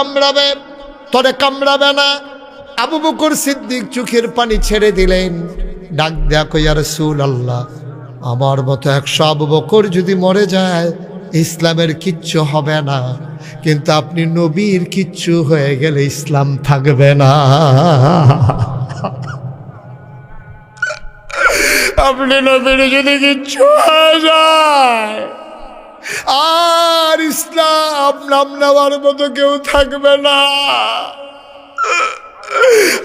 কামড়াবে, তোরে কামড়াবে না। আবু বকর সিদ্দিক চোখের পানি ছেড়ে দিলেন, ডাক দেয়া কই, ইয়া রাসূলুল্লাহ, আমার মতো 100 আবু বকর যদি মরে যায় ইসলামের কিচ্ছু হবে না, কিন্তু আপনি নবীর কিচ্ছু হয়ে গেলে ইসলাম থাকবে না। আপনি নবীর যদি কিচ্ছু হয়ে যায় আর ইসলাম নাম নেওয়ার মতো কেউ থাকবে না।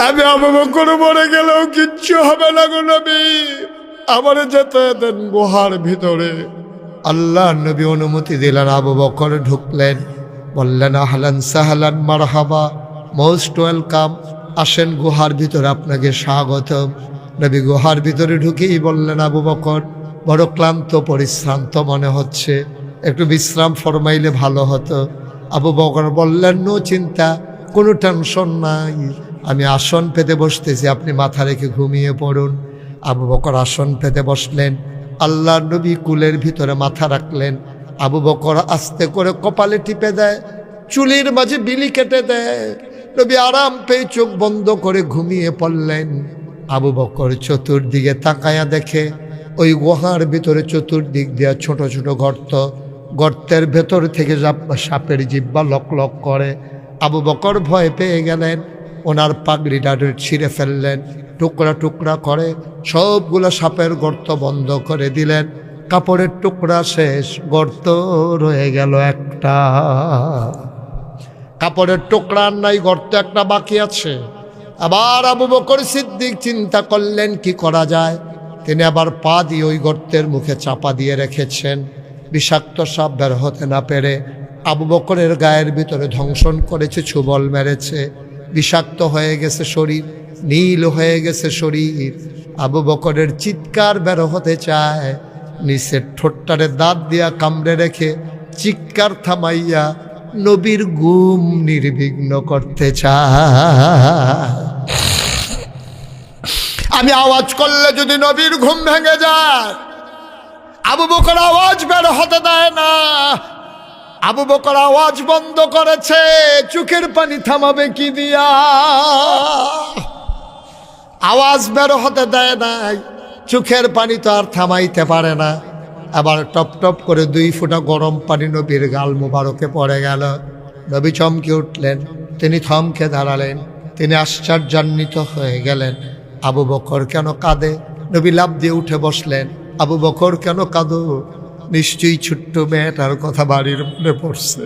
আমি আবু বকর মরে গেলেও কিচ্ছু হবে না গো নবী, আমারে যেতে দেন গুহার ভিতরে। আল্লাহ নবী অনুমতি দিলেন, আবু বকর ঢুকলেন, বললেন আহলান সাহলান মারহাবা, মোস্ট ওয়েলকাম, আসেন গুহার ভিতরে, আপনাকে স্বাগতম। নবী গুহার ভিতরে ঢুকেই বললেন, আবু বকর বড় ক্লান্ত পরিশ্রান্ত মনে হচ্ছে, একটু বিশ্রাম ফরমাইলে ভালো হতো। আবু বকর বললেন, নো চিন্তা, কোনো টেনশন নাই, আমি আসন পেতে বসতেছি, আপনি মাথা রেখে ঘুমিয়ে পড়ুন। আবু বকর আসন পেতে বসলেন, আল্লাহ নবী কুলের ভিতরে মাথা রাখলেন। আবু বকর আস্তে করে কপালে টিপে দেয়, চুলের মাঝে বিলি কেটে দেয়। নবী আরাম পেয়ে চোখ বন্ধ করে ঘুমিয়ে পড়লেন। আবু বকর চতুর্দিকে তাকায়া দেখে ওই গুহার ভিতরে চতুর্দিক দিয়া ছোট ছোট গর্ত, গর্তের ভেতর থেকে সাপের জিহ্বা লক লক করে। আবু বকর ভয় পেয়ে গেলেন, ওনার পাগড়িটা ছিঁড়ে ফেললেন, টুকরা টুকরা করে সবগুলো সাপের গর্ত বন্ধ করে দিলেন। কাপড়ের টুকরা শেষ, গর্ত রয়ে গেল একটা। কাপড়ের টুকরা নাই, গর্ত একটা বাকি আছে। আবার আবু বকর সিদ্দিক চিন্তা করলেন কি করা যায়। তিনি আবার পা দিয়ে ওই গর্তের মুখে চাপা দিয়ে রেখেছেন। বিষাক্ত সাপ বের হতে না পেরে আবু বকরের গায়ের ভিতরে ধ্বংসন করেছে, ছুবল মেরেছে, বিষাক্ত হয়ে গেছে শরীর, নীল হয়ে গেছে শরীর। আবু বকরের চিৎকার বের হতে চায়, নিচের ঠোঁটটারে দাঁত দিয়া কামড়ে রেখে চিৎকার থামাইয়া নবীর ঘুম নির্বিঘ্ন করতে চায়। আমি আওয়াজ করলে যদি নবীর ঘুম ভেঙে যায়, আবু বকর আওয়াজ বের হতে দেয় না। আবু বকর আওয়াজ বন্ধ করেছে, চোখের পানি থামাবে কি দিয়া, আওয়াজ বের হতে দেয় নাই, চোখের পানি তো আর থামাইতে পারে না। আবার টপ টপ করে 2 ফোঁটা গরম পানি নবীর গাল মুবারকে পড়ে গেল। নবী চমকে উঠলেন, তিনি থমকে দাঁড়ালেন, তিনি আশ্চর্যান্বিত হয়ে গেলেন। আবু বকর কেন কাঁদে? নবী লাফ দিয়ে উঠে বসলেন। আবু বকর কেন কাঁদো? নিশ্চয়ই ছোট্ট মেয়েটার কথা বাড়ির মনে পড়ছে,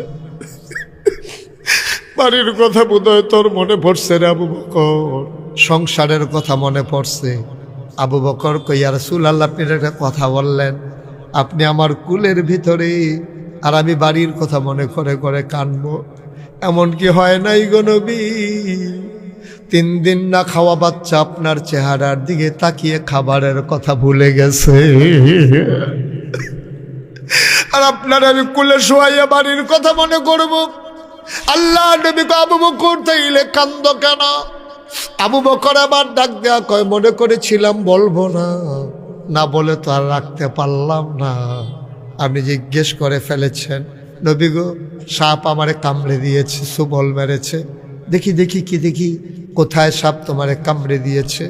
বাড়ির কথা বোধহয় তোর মনে পড়ছে রে আবু বকর, সংসারের কথা মনে পড়ছে। আবু বকর কই, ইয়া রাসূলুল্লাহ, আপনি একটা কথা বললেন, আপনি আমার কুলের ভিতরে, আর আমি বাড়ির কথা মনে করে করে কাঁদবো, এমন কি হয় নাই গো নবী? 3 দিন না খাওয়া বাচ্চা আপনার চেহারার দিকে তাকিয়ে খাবারের কথা ভুলে গেছে, আর আপনার আমি কুলে শোয়াইয়া বাড়ির কথা মনে করব। আল্লাহ নবী কয়, আবু বকর তাইলে কান্দ কেন? আবু বকর আবার ডাক দেয়া কয়, মনে করেছিলাম বলবো না, না বলে তো আর রাখতে পারলাম না। আপনি জিজ্ঞেস করে ফেলেছেন, নবী গো, সাপ আমারে কামড়ে দিয়েছে, সুবল মেরেছে। দেখি দেখি কি দেখি, কোথায় সাপ তোমারে কামড়ে দিয়েছে?